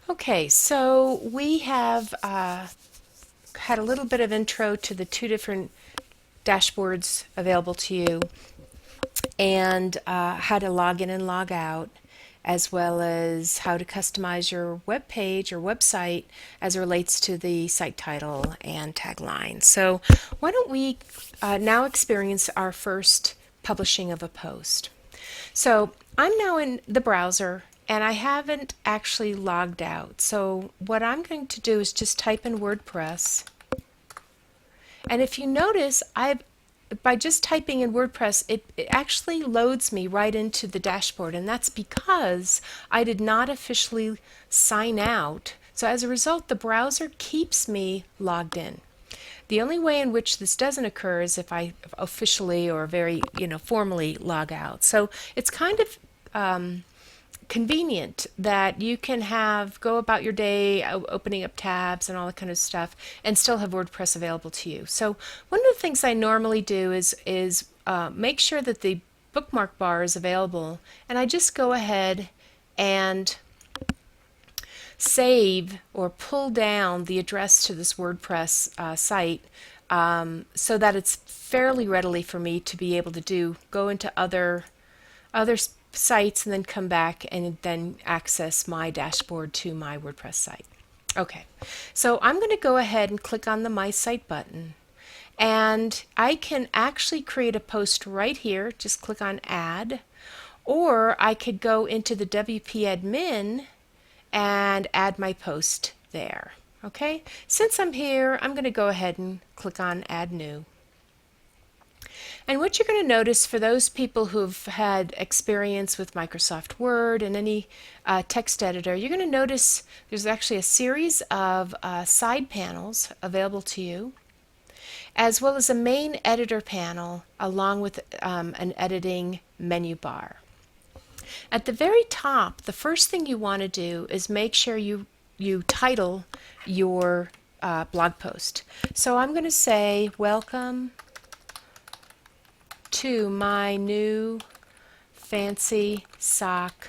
Okay, so we have had a little bit of intro to the two different dashboards available to you and how to log in and log out, as well as how to customize your web page or website as it relates to the site title and tagline. So, why don't we now experience our first publishing of a post? So, I'm now in the browser and I haven't actually logged out. So, what I'm going to do is just type in WordPress. And if you notice, by just typing in WordPress, it actually loads me right into the dashboard, and that's because I did not officially sign out. So as a result, the browser keeps me logged in. The only way in which this doesn't occur is if I officially or very, formally log out. So it's kind of convenient that you can go about your day opening up tabs and all that kind of stuff and still have WordPress available to you. So one of the things I normally do is make sure that the bookmark bar is available, and I just go ahead and save or pull down the address to this WordPress site, so that it's fairly readily for me to be able to go into other sites and then come back and then access my dashboard to my WordPress site. Okay, so I'm going to go ahead and click on the My Site button, and I can actually create a post right here. Just click on Add, or I could go into the WP admin and add my post there. Okay, since I'm here, I'm going to go ahead and click on Add New. And what you're going to notice, for those people who've had experience with Microsoft Word and any text editor, you're going to notice there's actually a series of side panels available to you, as well as a main editor panel along with an editing menu bar. At the very top, the first thing you want to do is make sure you title your blog post. So I'm going to say, welcome to my new fancy sock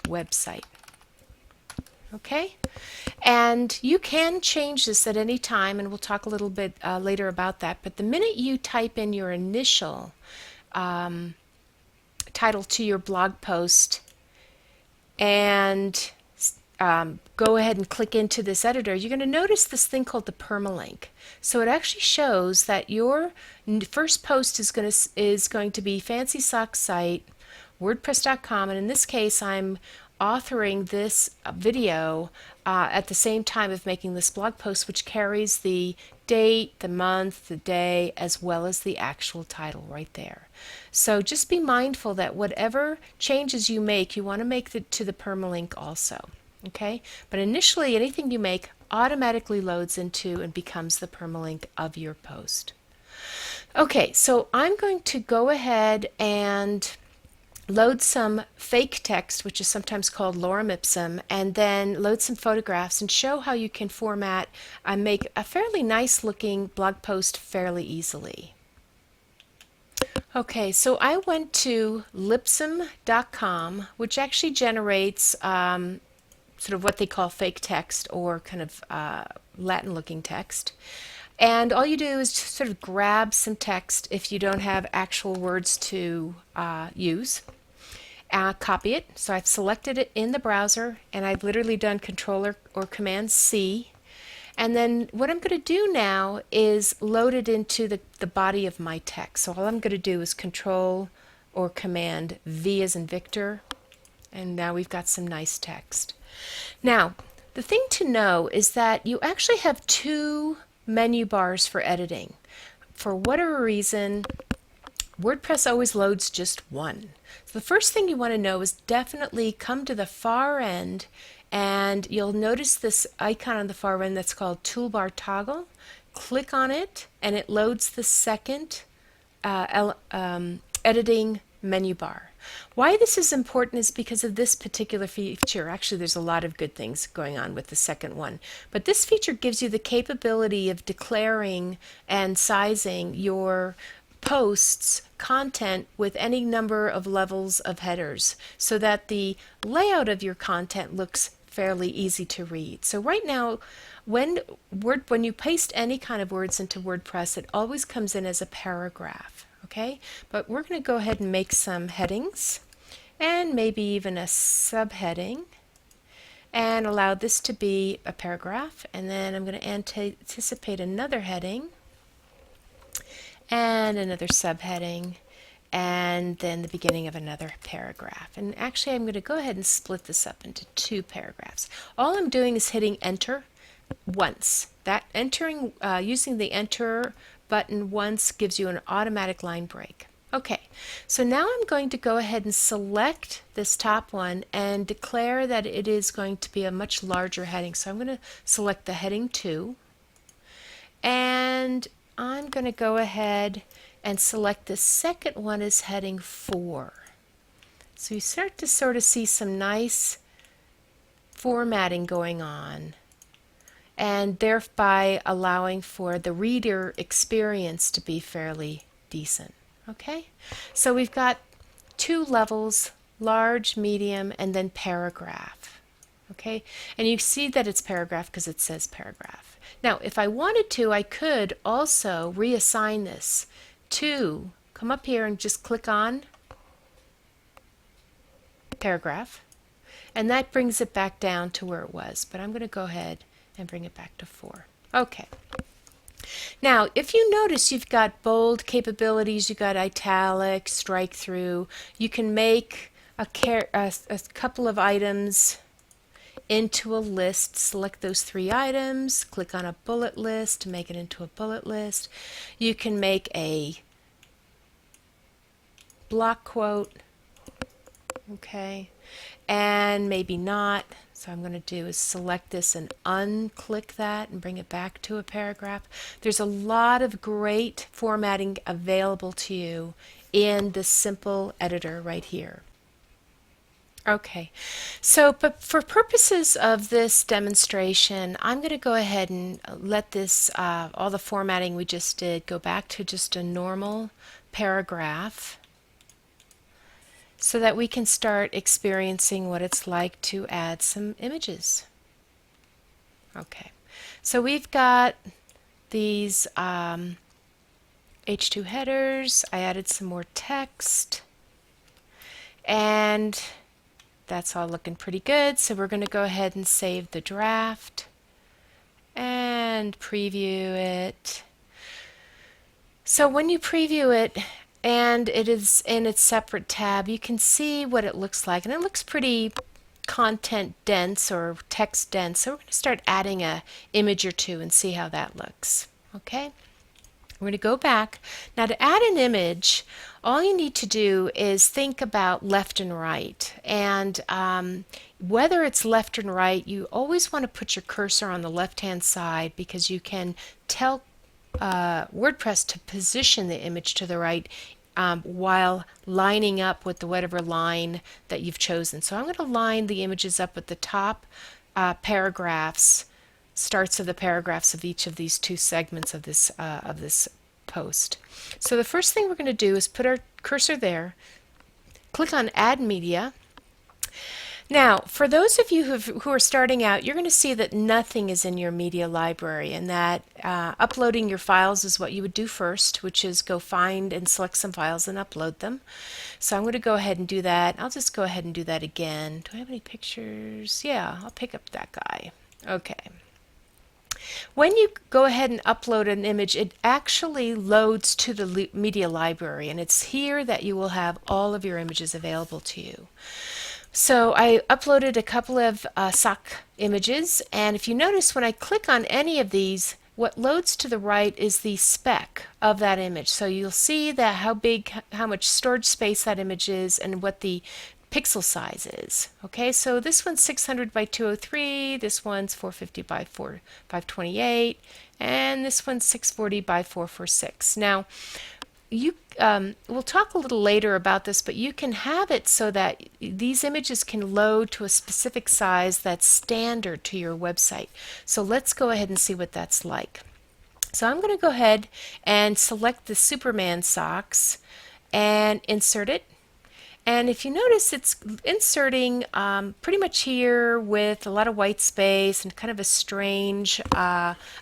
website. Okay? And you can change this at any time, and we'll talk a little bit later about that. But the minute you type in your initial title to your blog post and go ahead and click into this editor, you're going to notice this thing called the permalink. So it actually shows that your first post is going to be Fancy Sock Site, WordPress.com, and in this case I'm authoring this video at the same time of making this blog post, which carries the date, the month, the day, as well as the actual title right there. So just be mindful that whatever changes you make, you want to make it to the permalink also. Okay, but initially anything you make automatically loads into and becomes the permalink of your post. Okay, so I'm going to go ahead and load some fake text, which is sometimes called lorem ipsum, and then load some photographs and show how you can format and make a fairly nice looking blog post fairly easily. Okay, so I went to lipsum.com, which actually generates sort of what they call fake text, or kind of Latin looking text. And all you do is just sort of grab some text if you don't have actual words to use. Copy it. So I've selected it in the browser, and I've literally done Control or Command C. And then what I'm going to do now is load it into the body of my text. So all I'm going to do is Control or Command V as in Victor, and now we've got some nice text. Now, the thing to know is that you actually have two menu bars for editing. For whatever reason, WordPress always loads just one. So the first thing you want to know is definitely come to the far end, and you'll notice this icon on the far end that's called Toolbar Toggle. Click on it, and it loads the second editing menu bar. Why this is important is because of this particular feature. Actually, there's a lot of good things going on with the second one, but this feature gives you the capability of declaring and sizing your posts content with any number of levels of headers, so that the layout of your content looks fairly easy to read. So right now, when you paste any kind of words into WordPress, it always comes in as a paragraph, okay? But we're going to go ahead and make some headings and maybe even a subheading and allow this to be a paragraph, and then I'm going to anticipate another heading and another subheading and then the beginning of another paragraph. And actually I'm going to go ahead and split this up into two paragraphs. All I'm doing is hitting enter once. That using the enter button once gives you an automatic line break. Okay, so now I'm going to go ahead and select this top one and declare that it is going to be a much larger heading. So I'm going to select the heading 2, and I'm going to go ahead and select the second one as heading 4. So you start to sort of see some nice formatting going on, and thereby allowing for the reader experience to be fairly decent. Okay, so we've got 2 levels, large, medium, and then paragraph. Okay, and you see that it's paragraph because it says paragraph. Now, if I wanted to, I could also reassign this to come up here and just click on paragraph, and that brings it back down to where it was. But I'm going to go ahead and bring it back to 4. Okay. Now, if you notice, you've got bold capabilities, you've got italic, strike through. You can make a couple of items into a list. Select those 3 items, click on a bullet list to make it into a bullet list. You can make a block quote, okay, and maybe not. So I'm going to do is select this and unclick that and bring it back to a paragraph. There's a lot of great formatting available to you in this simple editor right here. Okay, so but for purposes of this demonstration, I'm going to go ahead and let this, all the formatting we just did, go back to just a normal paragraph, so that we can start experiencing what it's like to add some images. Okay, so we've got these H2 headers. I added some more text, and that's all looking pretty good. So we're going to go ahead and save the draft and preview it. So when you preview it, and it is in its separate tab, you can see what it looks like, and it looks pretty content dense or text dense. So we're going to start adding a image or two and see how that looks. Okay, we're going to go back. Now, to add an image, all you need to do is think about left and right, and whether it's left and right, you always want to put your cursor on the left hand side, because you can tell WordPress to position the image to the right while lining up with the whatever line that you've chosen. So I'm going to line the images up with the top paragraphs, starts of the paragraphs of each of these 2 segments of this post. So the first thing we're going to do is put our cursor there, click on Add Media. Now, for those of you who are starting out, you're going to see that nothing is in your media library, and that uploading your files is what you would do first, which is go find and select some files and upload them. So I'm going to go ahead and do that. I'll just go ahead and do that again. Do I have any pictures? Yeah, I'll pick up that guy. Okay. When you go ahead and upload an image, it actually loads to the media library, and it's here that you will have all of your images available to you. So I uploaded a couple of sock images, and if you notice, when I click on any of these, what loads to the right is the spec of that image. So you'll see that how much storage space that image is and what the pixel size is. Okay, so this one's 600 by 203, this one's 450 by 528, and this one's 640 by 446. Now, we'll talk a little later about this, but you can have it so that these images can load to a specific size that's standard to your website. So let's go ahead and see what that's like. So I'm going to go ahead and select the Superman socks and insert it. And if you notice, it's inserting pretty much here with a lot of white space and kind of a strange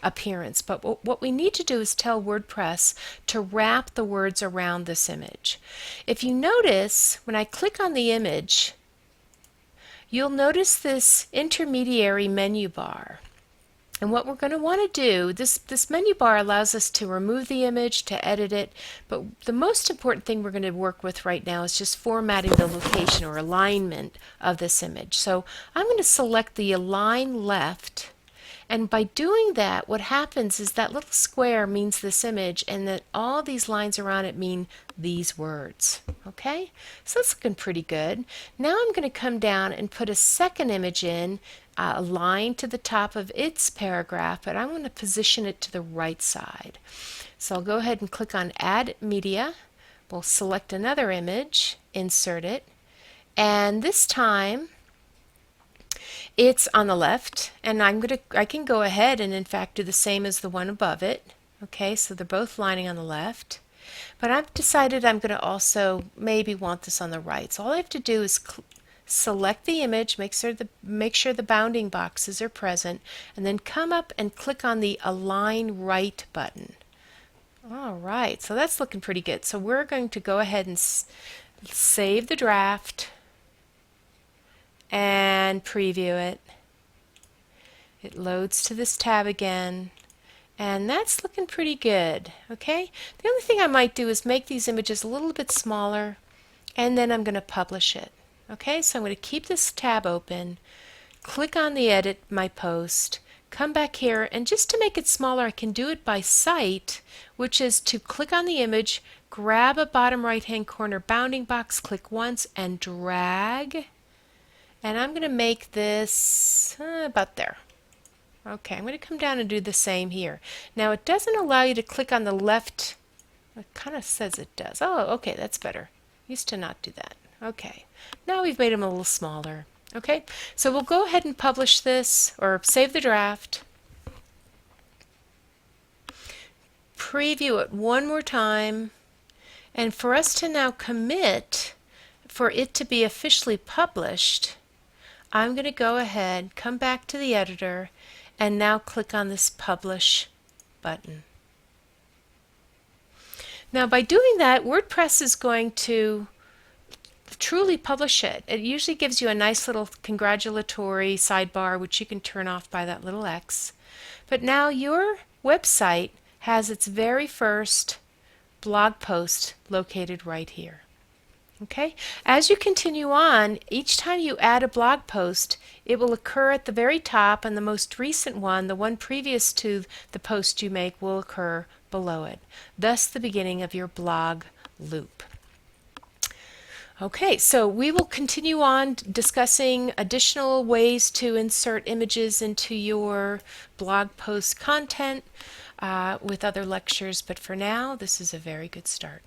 appearance. But what we need to do is tell WordPress to wrap the words around this image. If you notice, when I click on the image, you'll notice this intermediary menu bar. And what we're going to want to do, this menu bar allows us to remove the image, to edit it, but the most important thing we're going to work with right now is just formatting the location or alignment of this image. So I'm going to select the Align Left, and by doing that, what happens is that little square means this image, and that all these lines around it mean these words. Okay? So that's looking pretty good. Now I'm going to come down and put a second image in, a line to the top of its paragraph, but I'm going to position it to the right side. So I'll go ahead and click on Add Media. We'll select another image, insert it, and this time it's on the left, and I can go ahead and in fact do the same as the one above it. Okay, so they're both lining on the left. But I've decided I'm going to also maybe want this on the right. So all I have to do is select the image, make sure the bounding boxes are present, and then come up and click on the Align Right button. All right, so that's looking pretty good. So we're going to go ahead and save the draft and preview it. It loads to this tab again, and that's looking pretty good. Okay, the only thing I might do is make these images a little bit smaller, and then I'm going to publish it. Okay, so I'm going to keep this tab open, click on the Edit My Post, come back here, and just to make it smaller, I can do it by site, which is to click on the image, grab a bottom right-hand corner bounding box, click once, and drag. And I'm going to make this about there. Okay, I'm going to come down and do the same here. Now it doesn't allow you to click on the left. It kind of says it does. Oh, okay, that's better. Used to not do that. Okay, now we've made them a little smaller. Okay, so we'll go ahead and publish this, or save the draft. Preview it one more time. And for us to now commit, for it to be officially published, I'm going to go ahead, come back to the editor, and now click on this Publish button. Now by doing that, WordPress is going to truly publish it. It usually gives you a nice little congratulatory sidebar, which you can turn off by that little X. But now your website has its very first blog post located right here. Okay, as you continue on, each time you add a blog post, it will occur at the very top, and the most recent one, the one previous to the post you make, will occur below it. Thus the beginning of your blog loop. Okay, so we will continue on discussing additional ways to insert images into your blog post content with other lectures, but for now, this is a very good start.